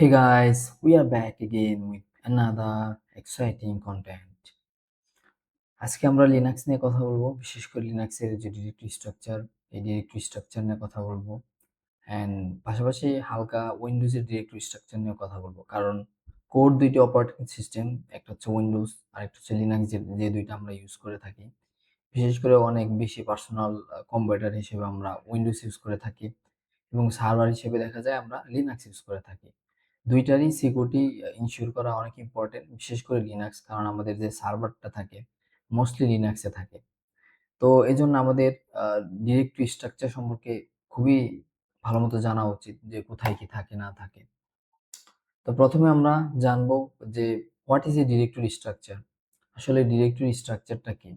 Hey guys, we are back again with another exciting content. আজকে আমরা Linux নিয়ে কথা বলবো, বিশেষ করে লিনাক্সের যে ডিরেক্টরি স্ট্রাকচার, এই ডিরেক্টরি স্ট্রাকচার নিয়ে কথা বলবো। অ্যান্ড পাশাপাশি হালকা উইন্ডোজের ডিরেক্টরি স্ট্রাকচার নিয়ে কথা বলবো, কারণ কোর দুইটি অপারেটিং সিস্টেম, একটা হচ্ছে উইন্ডোজ আর একটা হচ্ছে লিনাক্স, যে দুইটা আমরা ইউজ করে থাকি। বিশেষ করে অনেক বেশি পার্সোনাল কম্পিউটার হিসেবে আমরা উইন্ডোজ ইউজ করে থাকি এবং সার্ভার হিসেবে দেখা যায় আমরা লিনাক্স ইউজ করে থাকি। দুইটারই সিকিউরিটি ইনশিওর করা অনেক ইম্পর্টেন্ট, বিশেষ করে লিনাক্স, কারণ আমাদের যে সার্ভারটা থাকে মোস্টলি লিনাক্সে থাকে। তো এজন্য আমাদের ডিরেক্টরি স্ট্রাকচার সম্পর্কে খুবই ভালোমতো জানা উচিত যে কোথায় কি থাকে না থাকে। তো প্রথমে আমরা জানবো যে what is a directory structure. আসলে ডিরেক্টরি স্ট্রাকচারটা কি?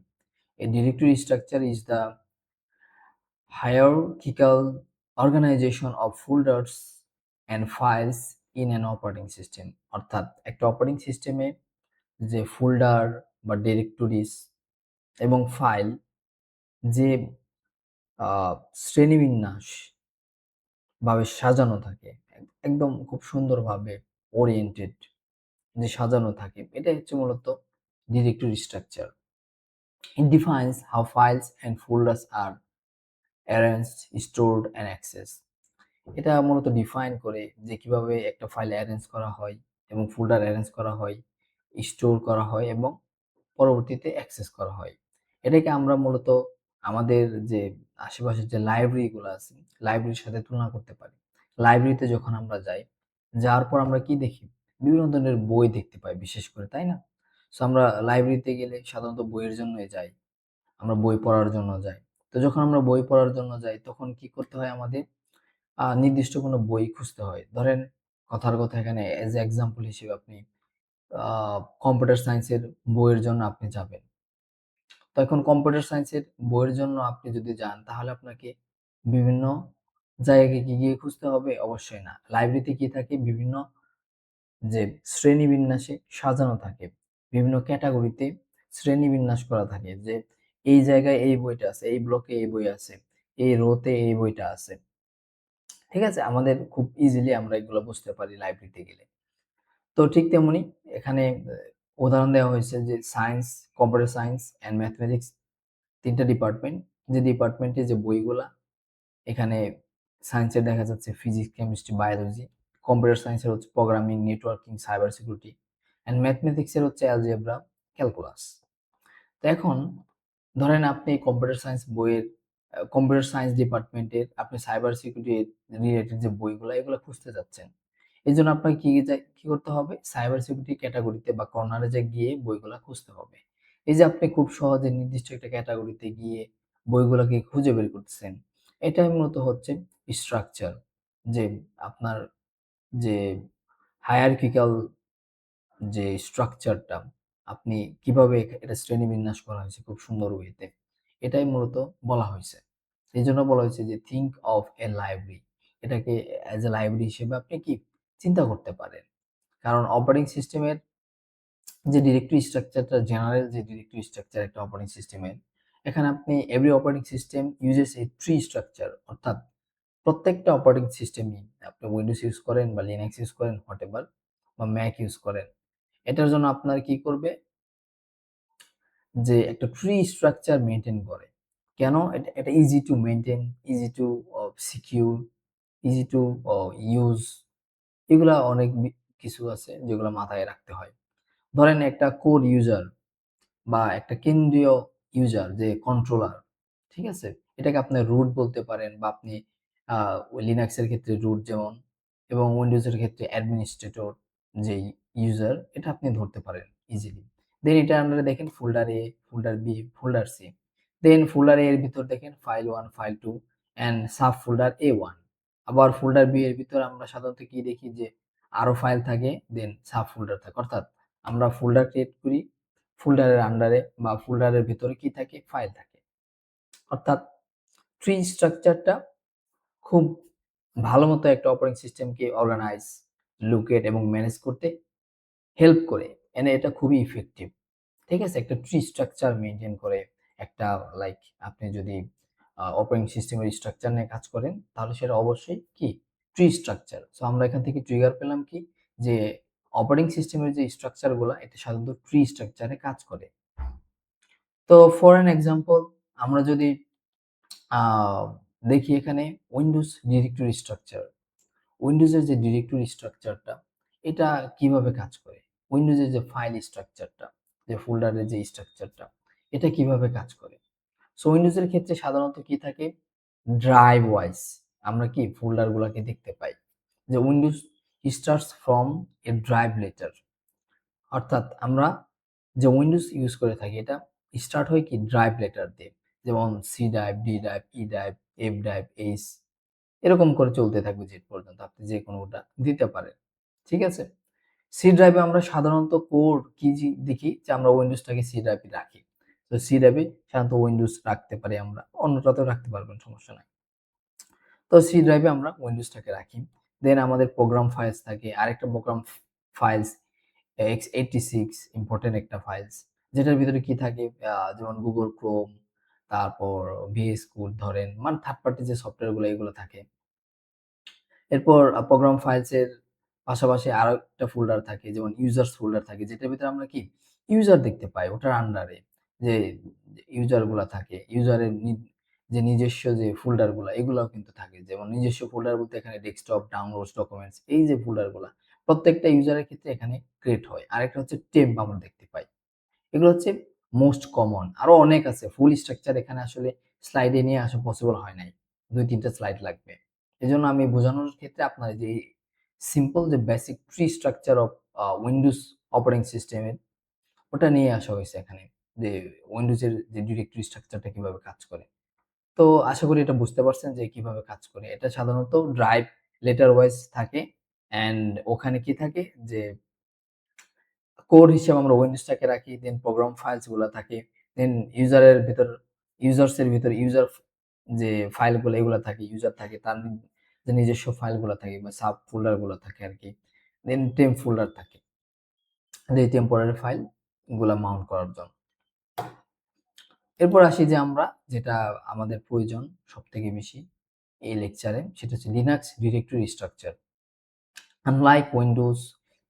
A directory structure is the hierarchical organization of folders and files in an operating system। অর্থাৎ একটা অপারেটিং সিস্টেমে যে ফোল্ডার বা ডিরেক্টরিজ এবং ফাইল যে শ্রেণীবিন্যাস ভাবে সাজানো থাকে, একদম খুব সুন্দরভাবে ওরিয়েন্টেড, যে সাজানো থাকে, এটাই হচ্ছে মূলত directory structure. It defines how files and folders are arranged, stored and accessed। এটা মূলত ডিফাইন করে যে কিভাবে একটা ফাইল অ্যারেঞ্জ করা হয় এবং ফোল্ডার অ্যারেঞ্জ করা হয়, স্টোর করা হয় এবং পরবর্তীতে অ্যাক্সেস করা হয়। এটাকে আমরা মূলত আমাদের যে আশেপাশের যে লাইব্রেরিগুলো আছে, লাইব্রেরির সাথে তুলনা করতে পারি। লাইব্রেরিতে যখন আমরা যাই, যাওয়ার পর আমরা কি দেখি? বিভিন্ন ধরনের বই দেখতে পাই বিশেষ করে, তাই না? সো আমরা লাইব্রেরিতে গেলে সাধারণত বইয়ের জন্যই যাই। আমরা বই পড়ার জন্য যাই। তো যখন আমরা বই পড়ার জন্য যাই, তখন কি করতে হয় আমাদের? নির্দিষ্ট কোনো বই খুঁজতে হয়। ধরেন, কথার কথা এখানে এজ এ এক্সাম্পল হিসেবে আপনি আ কম্পিউটার সায়েন্সের বইয়ের জন্য আপনি যাবেন। তো এখন কম্পিউটার সায়েন্সের বইয়ের জন্য আপনি যদি যান, তাহলে আপনাকে বিভিন্ন জায়গায় কি গিয়ে খুঁজতে হবে? অবশ্যই না। লাইব্রেরিতে কি থাকে? বিভিন্ন যে শ্রেণীবিন্যাসে সাজানো থাকে। বিভিন্ন ক্যাটেগরিতে শ্রেণীবিন্যাস করা থাকে যে এই জায়গায় এই বইটা আছে, এই ব্লকে এই বই আছে, এই রোতে এই বইটা আছে। ঠিক আছে? আমাদের খুব ইজিলি আমরা এগুলো বুঝতে পারি লাইব্রেরিতে গেলে। তো ঠিক তেমনি এখানে উদাহরণ দেওয়া হয়েছে যে science, computer science and mathematics ৩ টা ডিপার্টমেন্ট। যে ডিপার্টমেন্টে যে বইগুলা, এখানে সায়েন্সের দেখা যাচ্ছে ফিজিক্স, কেমিস্ট্রি, বায়োলজি। কম্পিউটার সায়েন্সের হচ্ছে programming, networking, cyber security and ম্যাথমেটিক্সের হচ্ছে অ্যালজেব্রা, ক্যালকুলাস। তো এখন ধরেন আপনি কম্পিউটার সায়েন্স বইয়ের কম্পিউটার সায়েন্স ডিপার্টমেন্টের আপনি সাইবার সিকিউরিটি রিলেটেড যে বইগুলা, এগুলা খুঁজতে যাচ্ছেন। এজন্য আপনাকে কি করতে হবে? সাইবার সিকিউরিটি ক্যাটেগরিতে বা কর্নারে গিয়ে বইগুলা খুঁজতে হবে। এই যে আপনি খুব সহজে নির্দিষ্ট একটা ক্যাটেগরিতে গিয়ে বইগুলাকে খুঁজে বের করতেছেন। এটাই মূলত হচ্ছে স্ট্রাকচার। যে আপনার যে হায়ারার্কিক্যাল যে স্ট্রাকচারটা, আপনি কিভাবে এটা শ্রেণীবিন্যাস করা হয়েছে খুব সুন্দর ওয়েতে, এটাই মূলত বলা হয়েছে। এইজন্য বলা হয়েছে যে think of a library। এটাকে অ্যাজ এ লাইব্রেরি হিসেবে আপনি কি চিন্তা করতে পারেন। কারণ অপারেটিং সিস্টেমের যে ডিরেক্টরি স্ট্রাকচারটা, জেনারেল যে ডিরেক্টরি স্ট্রাকচার একটা অপারেটিং সিস্টেমের, এখানে আপনি every operating system uses a tree structure. অর্থাৎ প্রত্যেকটা অপারেটিং সিস্টেমই, আপনি উইন্ডোজ ইউজ করেন বা লিনাক্স ইউজ করেন, হোয়াটএভার, বা ম্যাক ইউজ করেন, এটার জন্য আপনার কি করবে? যে একটা ট্রি স্ট্রাকচার মেইনটেইন করে। কেন? এটা easy to maintain, easy to secure, easy to use. এগুলা অনেক কিছু আছে যেগুলা মাথায় রাখতে হয়। ধরেন একটা কোর ইউজার বা একটা কেন্দ্রীয় ইউজার যে কন্ট্রোলার, ঠিক আছে? এটাকে আপনি রুট বলতে পারেন, বা আপনি আ লিনাক্সের ক্ষেত্রে রুট যেমন, এবং উইন্ডোজের ক্ষেত্রে অ্যাডমিনিস্ট্রেটর যেই ইউজার, এটা আপনি ধরতে পারেন ইজিলি। দেন এটার আন্ডারে দেখেন ফোল্ডার এ, ফোল্ডার বি, ফোল্ডার সি। দেন ফোল্ডার এ এর ভিতর দেখেন file 1, file 2 and sub folder A1। আবার ফোল্ডার বি এর ভিতর আমরা সাধারণত কি দেখি? যে আরো ফাইল থাকে, দেন সাব ফোল্ডার থাকে। অর্থাৎ আমরা ফোল্ডার ক্রিয়েট করি, ফোল্ডারের আন্ডারে বা ফোল্ডারের ভিতরে কি থাকে? ফাইল থাকে। অর্থাৎ ট্রি স্ট্রাকচারটা খুব ভালোমতো একটা অপারেটিং সিস্টেমকে অর্গানাইজ, লোকেট এবং ম্যানেজ করতে হেল্প করে। এটা খুবই ইফেক্টিভ। ঠিক আছে? একটা ট্রি স্ট্রাকচার মেইনটেইন করে একটা, লাইক, আপনি যদি অপারেটিং সিস্টেমের স্ট্রাকচার নিয়ে কাজ করেন, তাহলে সেটা অবশ্যই কি? Tree structure. সো আমরা এখান থেকে ট্রিগার পেলাম কি? যে অপারেটিং সিস্টেমের যে স্ট্রাকচারগুলা এটা সাধারণত ট্রি স্ট্রাকচারে কাজ করে। তো ফর অ্যান এক্সাম্পল আমরা যদি আ দেখি এখানে উইন্ডোজ ডিরেক্টরি স্ট্রাকচার। উইন্ডোজের যে ডিরেক্টরি স্ট্রাকচারটা এটা কিভাবে কাজ করে? উইন্ডোজের যে ফাইল স্ট্রাকচারটা, যে ফোল্ডারের যে স্ট্রাকচারটা এটা কিভাবে কাজ করে? সো উইন্ডোজের ক্ষেত্রে সাধারণত কি থাকে? ড্রাইভ ওয়াইজ আমরা কি ফোল্ডার গুলাকে দেখতে পাই। যে Windows starts from a drive letter. অর্থাৎ আমরা যে উইন্ডোজ ইউজ করে থাকি এটা স্টার্ট হয় কি ড্রাইভ লেটার দিয়ে। যেমন C drive, D drive, E drive, F drive, H এরকম করে চলতে থাকবে জেড পর্যন্ত। আপনি যেকোনোটা দিতে পারেন। ঠিক আছে? সি ড্রাইভে আমরা সাধারণত কোর কি দেখি যে আমরা উইন্ডোজটাকে সি ড্রাইভে রাখি। তো সি ড্রাইভে সাধারণত উইন্ডোজ রাখতে পারি আমরা। অন্যটাতেও রাখতে পারবেন, সমস্যা নাই। তো সি ড্রাইভে আমরা উইন্ডোজটাকে রাখি। দেন আমাদের প্রোগ্রাম ফাইলস থাকে। আরেকটা প্রোগ্রাম ফাইলস x86 ইম্পোর্টেন্ট একটা ফাইলস। যেটার ভিতরে কি থাকে যেমন Google Chrome, তারপর VS Code ধরেন, মানে থার্ড পার্টি যে সফটওয়্যার গুলো এগুলো থাকে। এরপর প্রোগ্রাম ফাইলস এর পাশাপাশি আরো একটা ফোল্ডার থাকে যেমন ইউজার্স ফোল্ডার থাকে যেটার ভিতরে আমরা কি ইউজার দেখতে পাই ওটার আন্ডারে যে ইউজার গুলা থাকে ইউজারের যে নিজস্ব যে ফোল্ডার গুলা এগুলাও কিন্তু থাকে যেমন নিজস্ব ফোল্ডার বলতে এখানে ডেস্কটপ ডাউনলোডস ডকুমেন্টস এই যে ফোল্ডার গুলা প্রত্যেকটা ইউজারের ক্ষেত্রে এখানে ক্রিয়েট হয় আরেকটা হচ্ছে টেম্প আমরা দেখতে পাই এগুলো হচ্ছে মোস্ট কমন আরো অনেক আছে ফুল স্ট্রাকচার এখানে আসলে স্লাইডে নিয়ে আসা পসিবল হয় নাই ২-৩টা স্লাইড লাগবে এজন্য আমি বোঝানোর ক্ষেত্রে আপনার যে সিম্পল যে basic tree structure of Windows operating সিস্টেমের ওটা নিয়ে আসা হয়েছে এখানে যে উইন্ডোজের যে ডিরেক্টরি স্ট্রাকচারটা কিভাবে কাজ করে তো আশা করি এটা বুঝতে পারছেন যে কিভাবে কাজ করে এটা সাধারণত ড্রাইভ লেটার ওয়াইজ থাকে অ্যান্ড ওখানে কি থাকে যে কোর হিসেবে আমরা উইন্ডোজটাকে রাখি, দেন প্রোগ্রাম ফাইলস গুলা থাকে, দেন ইউজার্স এর ভিতর ইউজার যে ফাইলগুলো এগুলা থাকে, ইউজার থাকে তার যে নিজস্ব ফাইলগুলা থাকে বা সাব ফোল্ডার গুলা থাকে আরকি। দেন টেম্প ফোল্ডার থাকে। যে টেম্পোরারি ফাইল গুলা মাউন্ট করার জন্য। এরপর আসি যে আমরা যেটা আমাদের প্রয়োজন সবথেকে বেশি এই লেকচারে সেটা হচ্ছে Linux directory structure. Unlike Windows,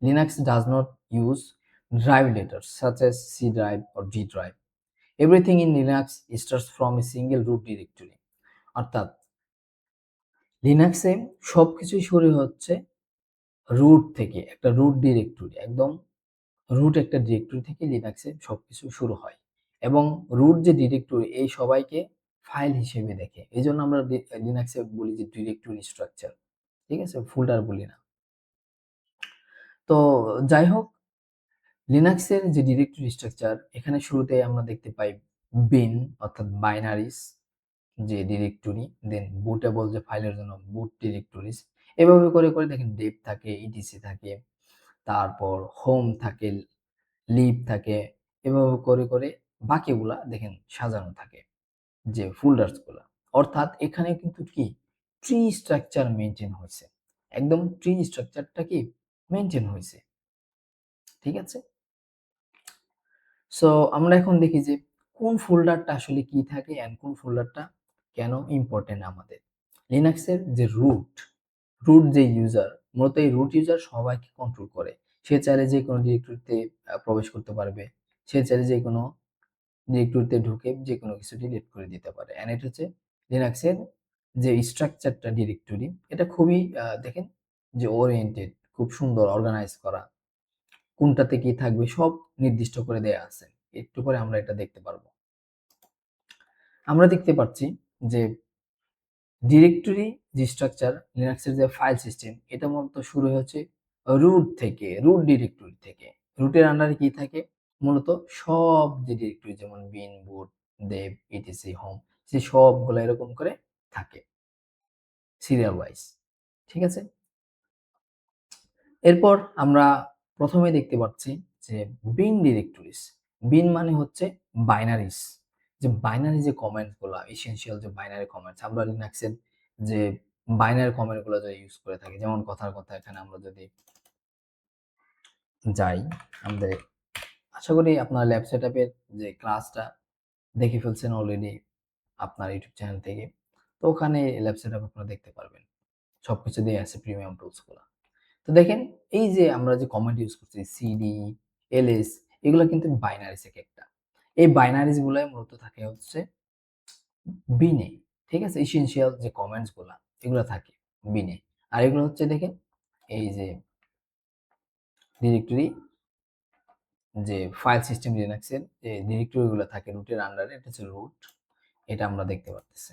Linux does not use drive letters such as C drive or D drive. Everything in Linux starts from a single root directory. অর্থাৎ লিনাক্সে সবকিছুই শুরু হচ্ছে রুট থেকে একটা রুট ডিরেক্টরি একদম রুট একটা directory থেকে লিনাক্সে সবকিছু শুরু হয় এবং রুট যে ডিরেক্টরি এই সবাইকে ফাইল হিসেবে দেখে এই জন্য আমরা লিনাক্সে বলি যে ডিরেক্টরি স্ট্রাকচার ঠিক আছে ফোল্ডার বলি না তো যাই হোক লিনাক্সের যে ডিরেক্টরি স্ট্রাকচার এখানে শুরুতে আমরা দেখতে পাই বিন অর্থাৎ বাইনারিস যে ডিরেক্টরি দেন বুটেবল যে ফাইলের জন্য বুট ডিরেক্টরিজ এভাবে করে করে দেখেন ডেপ থাকে ইটিসি থাকে তারপর হোম থাকে লিভ থাকে এভাবে করে করে বাকিগুলা দেখেন সাজানো থাকে যে ফোল্ডার্স গুলা অর্থাৎ এখানে কিন্তু কি ট্রি স্ট্রাকচার মেনটেন হয়েছে একদম ট্রি স্ট্রাকচারটা কি মেনটেন হয়েছে ঠিক আছে সো আমরা এখন দেখি যে কোন ফোল্ডারটা আসলে কি থাকে এন্ড কোন ফোল্ডারটা কেন ইম্পর্টেন্ট আমাদের লিনাক্সের যে রুট যে ইউজার মূলত এই রুট ইউজার সবাইকে কন্ট্রোল করে সে চাইলে যে কোনো ডিরেক্টরিতে প্রবেশ করতে পারবে সে চাইলে যে কোনো ডিরেক্টরিতে ঢুকে যে কোনো কিছু ডিলিট করে দিতে পারে এন্ড এটা হচ্ছে লিনাক্সের যে স্ট্রাকচারটা ডিরেক্টরি এটা খুবই দেখেন যে ওরিয়েন্টেড খুব সুন্দর অর্গানাইজ করা কোনটাতে কি থাকবে সব নির্দিষ্ট করে দেয়া আছে একটু পরে আমরা এটা দেখতে পারবো আমরা দেখতে পাচ্ছি যে ডিরেক্টরি যে স্ট্রাকচার লিনাক্সের যে ফাইল সিস্টেম এটা মূলত শুরু হচ্ছে রুট থেকে রুট ডিরেক্টরি থেকে রুটের আন্ডারে কি থাকে মূলত সব যে ডিরেক্টরি যেমন বিন বুট দেব ইটিসি হোম সে সবগুলো এরকম করে থাকে সিরিয়াল ওয়াইজ ঠিক আছে এরপর আমরা প্রথমে দেখতে পাচ্ছি যে বিন ডিরেক্টরিজ বিন মানে হচ্ছে বাইনারিজ যে বাইনারি যে কমেন্টস গুলা এসেনশিয়াল যে বাইনারি কমেন্টস আমরা লিনাক্সের যে বাইনারি কমেন্ট গুলো যে ইউজ করে থাকি যেমন কথার কথা এখানে আমরা যদি যাই আমাদের আশা করি আপনার ল্যাব সেটআপের যে ক্লাসটা দেখে ফেলছেন অলরেডি আপনার ইউটিউব চ্যানেল থেকে তো ওখানে ল্যাব সেটআপ আপনারা দেখতে পারবেন সবকিছু দিয়ে আছে প্রিমিয়াম টুলস গুলা তো দেখেন এই যে আমরা যে কমান্ড ইউজ করছি সিডি, এলএস এগুলো কিন্তু বাইনারিজ একেকটা। এই বাইনারিজ গুলাই মূলত থাকে হচ্ছে বিনে। ঠিক আছে? এসেনশিয়াল যে কমান্ডস গুলা এগুলো থাকে বিনে। আর এগুলো হচ্ছে দেখেন এই যে ডিরেক্টরি যে ফাইল সিস্টেম লিনাক্সের যে ডিরেক্টরি গুলো থাকে রুটের আন্ডারে এটা হচ্ছে রুট। এটা আমরা দেখতে পারতেছি।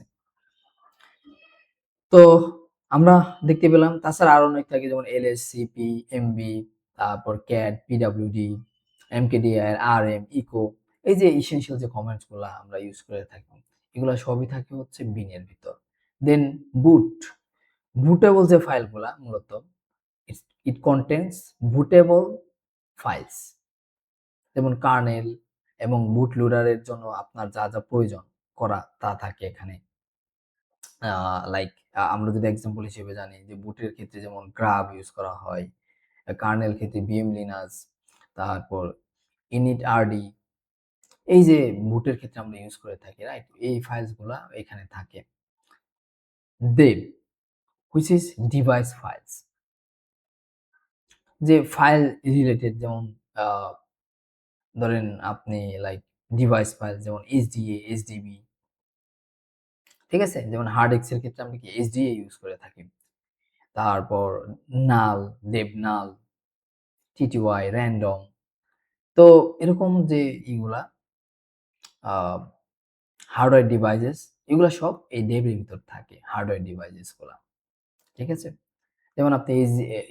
তো আমরা দেখতে পেলাম তাছাড়া আরো অনেক থাকে যেমন এলএস, সিপি, এমবি, তারপর ক্যাট, পিডব্লিউডি, এমকেডিআর, আরএম, ইকো এই যে এসেনশিয়াল যে কমান্ডস গুলা আমরা ইউজ করে থাকি এগুলা সবই থাকে হচ্ছে বিনের ভিতর। দেন বুট, বুটেবল যে ফাইলগুলা মূলত ইট কন্টেন্টস বুটেবল ফাইলস যেমন কার্নেল এবং বুট লোডারের জন্য আপনার যা যা প্রয়োজন করা তা থাকে এখানে। লাইক আমরা যদি এক্সাম্পল হিসেবে জানি যে বুটের ক্ষেত্রে যেমন গ্রাব ইউজ করা হয়, কার্নেল ক্ষেত্রে ভিএম লিনাক্স, তারপর ইনিট আরডি এই যে বুটের ক্ষেত্রে আমরা ইউজ করে থাকি রাইট এই ফাইলস গুলা এখানে থাকে। দেব হুইচ ইজ ডিভাইস ফাইলস যে ফাইল রিলেটেড যেমন আহ, ধরেন আপনি লাইক ডিভাইস ফাইল যেমন এইচডিএ, এইচডিবি ঠিক আছে যেমন হার্ড ডিস্ক এর ক্ষেত্রে আমরা কি এইচডিএ ইউজ করে থাকি। তারপর নাল, দেবনাল, টিটিওয়াই, র্যান্ডম তো এরকম যে ইগুলা হার্ডওয়্যার ডিভাইসেস এগুলা সব এই ডেবের ভিতর থাকে হার্ডওয়্যার ডিভাইসেস গুলা ঠিক আছে। যেমন আপনি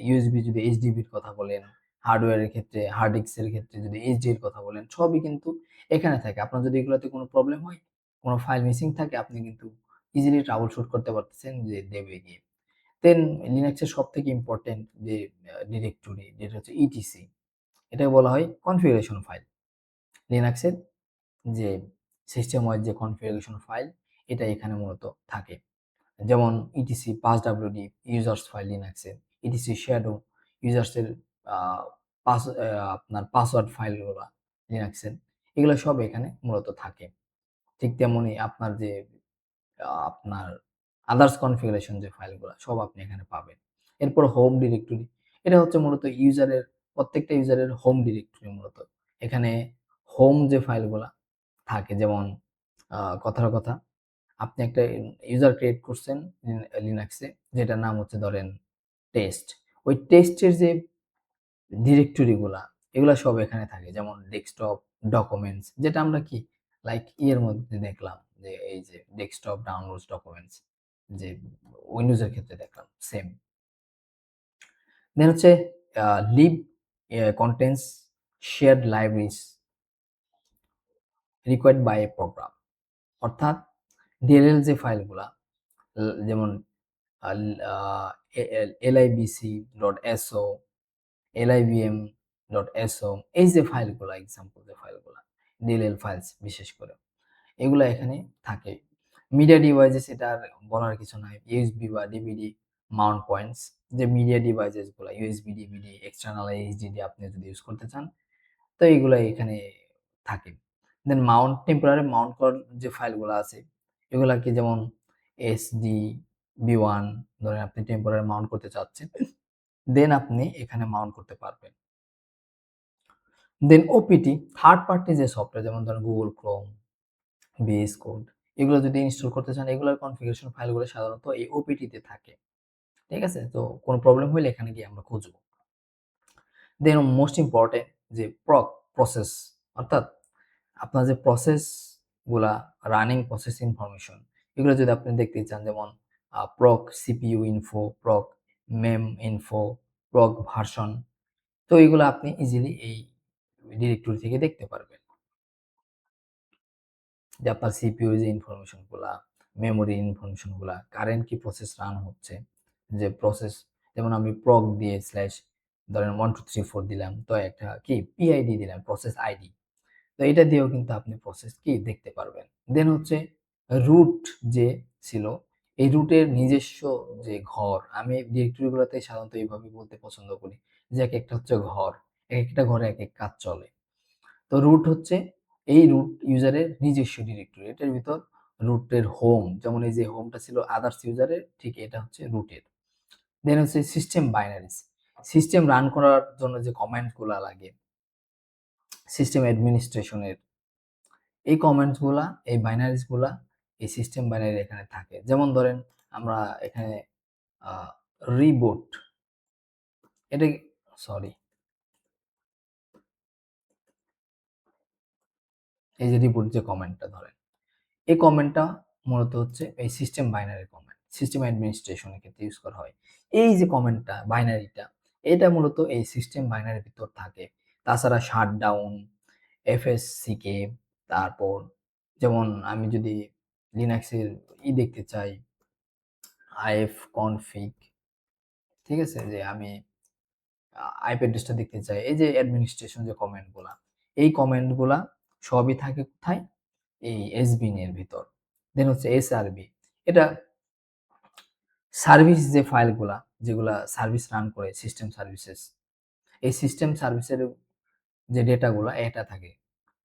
ইউএসবি যদি এইচডিবির কথা বলেন, হার্ডওয়্যারের ক্ষেত্রে হার্ড ডিস্কের ক্ষেত্রে যদি এইচডি এর কথা বলেন সবই কিন্তু এখানে থাকে। আপনার যদি এগুলোতে কোনো প্রবলেম হয়, কোনো ফাইল মিসিং থাকে আপনি কিন্তু ইজিলি ট্রাবল শুট করতে পারতেছেন যে দেবে গিয়ে। দেন লিনাক্সের সবথেকে ইম্পোর্টেন্ট যে ডিরেক্টরি যেটা হচ্ছে ইটিসি এটাকে বলা হয় কনফিগারেশন ফাইল। লিনাক্সের যে সিস্টেম ওয়াইজ যে কনফিগারেশন ফাইল এটা এখানে মূলত থাকে। যেমন etc pass WD users file লিনাক্সের, ইটিসি শ্যাডো ইউজার্সের পাস আপনার পাসওয়ার্ড ফাইলগুলো লিনাক্সের এগুলো সব এখানে মূলত থাকে। ঠিক তেমনই আপনার যে আপনার আদার্স কনফিগারেশন যে ফাইলগুলো সব আপনি এখানে পাবেন। এরপর হোম ডিরেক্টরি এটা হচ্ছে মূলত ইউজারের প্রত্যেকটা ইউজারের হোম ডিরেক্টরি মূলত। এখানে হোম যে ফাইলগুলা থাকে যেমন কথার কথা আপনি একটা ইউজার ক্রিয়েট করছেন লিনাক্সে যেটার নাম হচ্ছে ধরেন টেস্ট। ওই টেস্টের যে ডিরেক্টরি গুলা এগুলা সব এখানে থাকে যেমন ডেস্কটপ, ডকুমেন্টস যেটা আমরা কি লাইক ইয়ের মধ্যে দেখলাম যে এই যে ডেস্কটপ ডাউনলোডস ডকুমেন্টস যে উইন্ডোজের ক্ষেত্রে দেখলাম সেম। দেন হচ্ছে lib contents shared libraries required by a program অর্থাৎ ডিএলএল যে ফাইলগুলা যেমন libc.so, libm.so এই যে ফাইলগুলা এক্সাম্পল যে ফাইলগুলা ডিএলএল ফাইলস বিশেষ করে এগুলা এখানে থাকে। মিডিয়া ডিভাইসেস এটা আর বলার কিছু নাই ইউএসবি বা ডিভিডি মাউন্ট পয়েন্টস যে মিডিয়া ডিভাইসেস গুলা ইউএসবি ডিভিডি এক্সটার্নাল এইচডিডি আপনি যদি ইউজ করতে চান তো এইগুলা এখানে থাকে। দেন মাউন্ট টেম্পোরারি মাউন্ট করার যে ফাইলগুলো আছে এগুলাকে যেমন এসডি বি1 ধরেন আপনি টেম্পোরারি মাউন্ট করতে চাচ্ছেন দেন আপনি এখানে মাউন্ট করতে পারবেন। দেন ওপিটি থার্ড পার্টি যে সফটওয়্যার যেমন ধরেন গুগল ক্রোম, ভিএস কোড এগুলো যদি ইনস্টল করতে চান এগুলোর কনফিগারেশন ফাইলগুলো সাধারণত এই ওপিটিতে থাকে ঠিক আছে। তো কোনো প্রবলেম হলে এখানে গিয়ে আমরা খুঁজবো। দেন মোস্ট ইম্পর্টেন্ট যে প্রসেস অর্থাৎ আপনার যে প্রসেস গুলা রানিং প্রসেস ইনফরমেশন এগুলো যদি আপনি দেখতে চান যেমন প্রক সিপিইউ ইনফো, প্রক মেম ইনফো, প্রক ভার্সন তো এগুলো আপনি ইজিলি এই ডিরেক্টরি থেকে দেখতে পারবেন যে আপনার সিপিইউ যে ইনফরমেশন গুলা, মেমোরি ইনফরমেশন গুলা, কারেন্ট কি প্রসেস রান হচ্ছে যে প্রসেস যেমন আমি প্রক দিয়ে স্ল্যাশ ধরেন 1 2 3 4 দিলাম তো একটা কি পিআইডি দিলাম প্রসেস আইডি তো এটা দিয়েও কিন্তু আপনি প্রসেস কি দেখতে পারবেন। দেন হচ্ছে রুট যে ছিল এই রুটের নিজস্ব যে ঘর আমি ডিরেক্টরিগুলোতে সাধারণত এইভাবে বলতে পছন্দ করি যে এক একটা হচ্ছে ঘর এক একটা ঘরে এক এক কাজ চলে। তো রুট হচ্ছে এই রুট ইউজারের নিজস্ব ডিরেক্টরি এটার ভিতর রুটের হোম যেমন এই যে হোমটা ছিল আদার্স ইউজারের ঠিক এটা হচ্ছে রুটের। দেন হচ্ছে সিস্টেম বাইনারিজ সিস্টেম রান করার জন্য যে কমান্ড গুলা লাগে, সিস্টেম অ্যাডমিনিস্ট্রেশনের এই কমান্ডস গুলা, এই বাইনারিজ গুলা এই সিস্টেম বাইনারি এখানে থাকে। যেমন ধরেন আমরা এখানে রিবুট, এটা সরি, এই যে রিবুট যে কমান্ডটা ধরেন, এই কমান্ডটা মূলত হচ্ছে এই সিস্টেম বাইনারি কমান্ড, সিস্টেম অ্যাডমিনিস্ট্রেশনের ক্ষেত্রে ইউজ করা হয়। এই যে কমান্ডটা বাইনারিটা, এটা মূলত এই সিস্টেম বাইনারির ভিতর থাকে। তাছাড়া শাটডাউন, এফএসসিকে, তারপর যেমন আমি যদি লিনাক্সের দেখতে চাই, আইএফ কনফিগ, ঠিক আছে? যে আমি আইপি অ্যাড্রেসটা দেখতে চাই। এই যে অ্যাডমিনিস্ট্রেশন যে কমান্ড গুলা, এই কমান্ড গুলা সবই থাকে কোথায়? এই এসবিন এর ভিতর। দেন হচ্ছে এসআরবি। এটা সার্ভিস যে ফাইলগুলা, যেগুলা সার্ভিস রান করে সিস্টেম সার্ভিসেস, এই সিস্টেম সার্ভিসের যে ডেটাগুলা এটা থাকে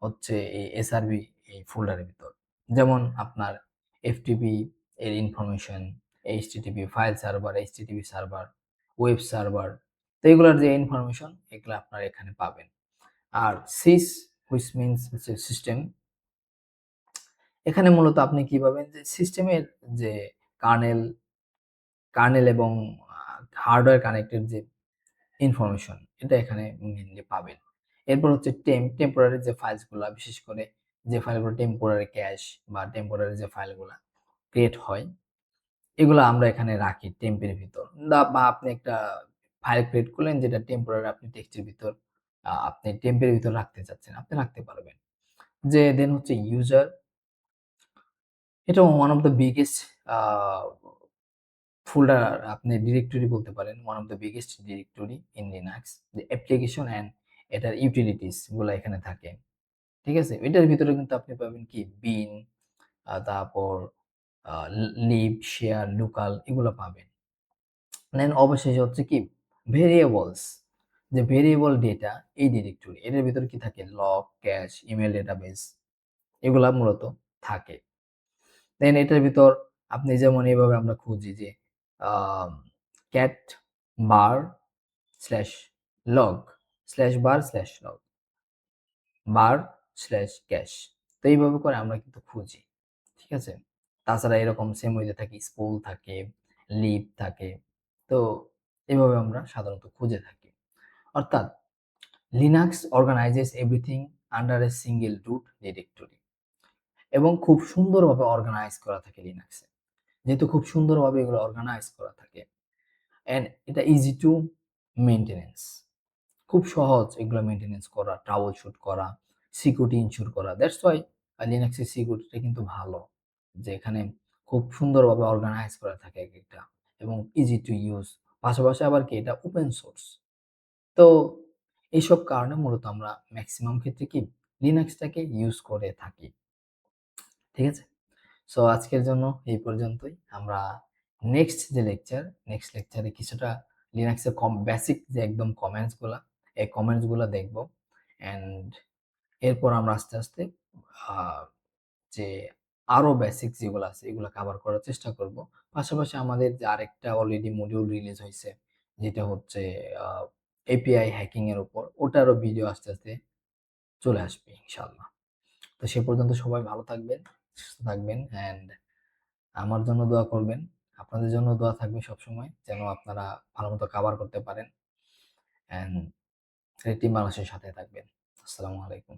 হচ্ছে এই এসআরবি এই ফোল্ডারের ভিতর। যেমন আপনার এফটিপি এর information, HTTP file server, HTTP server, web server. তো এগুলার যে ইনফরমেশন এগুলা আপনারা এখানে পাবেন। আর সিস হুইচ মিনস হচ্ছে সিস্টেম, এখানে মূলত আপনি কি পাবেন যে সিস্টেমের যে কার্নেল, কার্নেল এবং হার্ডওয়্যার কানেক্টেড যে ইনফরমেশন এটা এখানে মেইনলি পাবেন। এরপর হচ্ছে টেম্পোরারি যে ফাইলস গুলা, বিশেষ করে যে ফাইলগুলো টেম্পোরারি ক্যাশ বা টেম্পোরারি যে ফাইলগুলা ক্রিয়েট হয়, এগুলা আমরা এখানে রাখি টেম্পের ভিতর। বা আপনি একটা ফাইল ক্রিয়েট করলেন যেটা টেম্পোরারি আপনি টেক্সটের ভিতর আপনি টেম্পের ভিতর রাখতে চাচ্ছেন, আপনি রাখতে পারবেন। যে দেন হচ্ছে ইউজার, এটা one of the biggest a folder, আপনি ডিরেক্টরি বলতে পারেন। One of the biggest directory in Linux. যে অ্যাপ্লিকেশন অ্যান্ড এটার ইউটিলিটিস গুলা এখানে থাকে। ঠিক আছে? এটার ভিতরে কিন্তু আপনি পাবেন কি বিন, তারপর আ লিব, শেয়ার, লোকাল এগুলো পাবেন। দেন অবশেষে হচ্ছে কি ভেরিয়েবলস, যে ভেরিয়েবল ডেটা এই ডিরেক্টরি এটার ভিতরে কি থাকে লগ, ক্যাশ, ইমেইল ডেটাবেস এগুলা মূলত থাকে। দেন এটার ভিতর আপনি যেমন এভাবে আমরা খুঁজি যে ক্যাট বার স্ল্যাশ লগ স্ল্যাশ বার স্ল্যাশ লগ বার স্ল্যাশ ক্যাশ, তো এইভাবে করে আমরা কিন্তু খুঁজি। ঠিক আছে? তাছাড়া এরকম সেম ওয়েতে থাকে স্পুল থাকে, লিব থাকে। তো এভাবে আমরা সাধারণত খুঁজে থাকি। অর্থাৎ Linux organises everything under a single root directory, এবং খুব সুন্দরভাবে অর্গানাইজ করা থাকে লিনাক্সে। যেহেতু খুব সুন্দরভাবে এগুলো অর্গানাইজ করা থাকে অ্যান্ড এটা ইজি টু মেইনটেন্যান্স, খুব সহজ এগুলো মেইনটেন্যান্স করা, ট্রাবল শুট করা, সিকিউরিটি ইনশিওর করা। দ্যাটস ওয়াই লিনাক্সের সিকিউরিটিটা কিন্তু ভালো। যে এখানে খুব সুন্দরভাবে অর্গানাইজ করা থাকে একেকটা এবং ইজি টু ইউজ। পাশাপাশি আবার কি এটা ওপেন সোর্স। তো এইসব কারণে মূলত আমরা মেক্সিমাম ক্ষেত্রে কি লিনাক্সটাকে ইউজ করে থাকি। ঠিক আছে? সো আজকের জন্য এই পর্যন্তই। আমরা নেক্সট লেকচারে কিছুটা লিনাক্সের বেসিক যে একদম কমান্ডস গুলা, এই কমান্ডস গুলা দেখব। অ্যান্ড এরপর আমরা আস্তে, আস্তে আ যে আরো বেসিক যেগুলো আছে এগুলা কভার করার চেষ্টা করব। পাশাপাশি আমাদের যে আরেকটা অলরেডি মডিউল রিলিজ হইছে, যেটা হচ্ছে আ এপিআই হ্যাকিং এর উপর, ওটারও ভিডিও আস্তে, আস্তে চলে আসবে ইনশাআল্লাহ। তো সে পর্যন্ত সবাই ভালো থাকবেন, সুস্থ থাকবেন অ্যান্ড আমার জন্য দোয়া করবেন। আপনাদের জন্য দোয়া থাকবে সবসময় যেন আপনারা ভালোমতো কাভার করতে পারেন অ্যান্ড টিম বাংলাদেশের সাথে থাকবেন। আসসালামু আলাইকুম।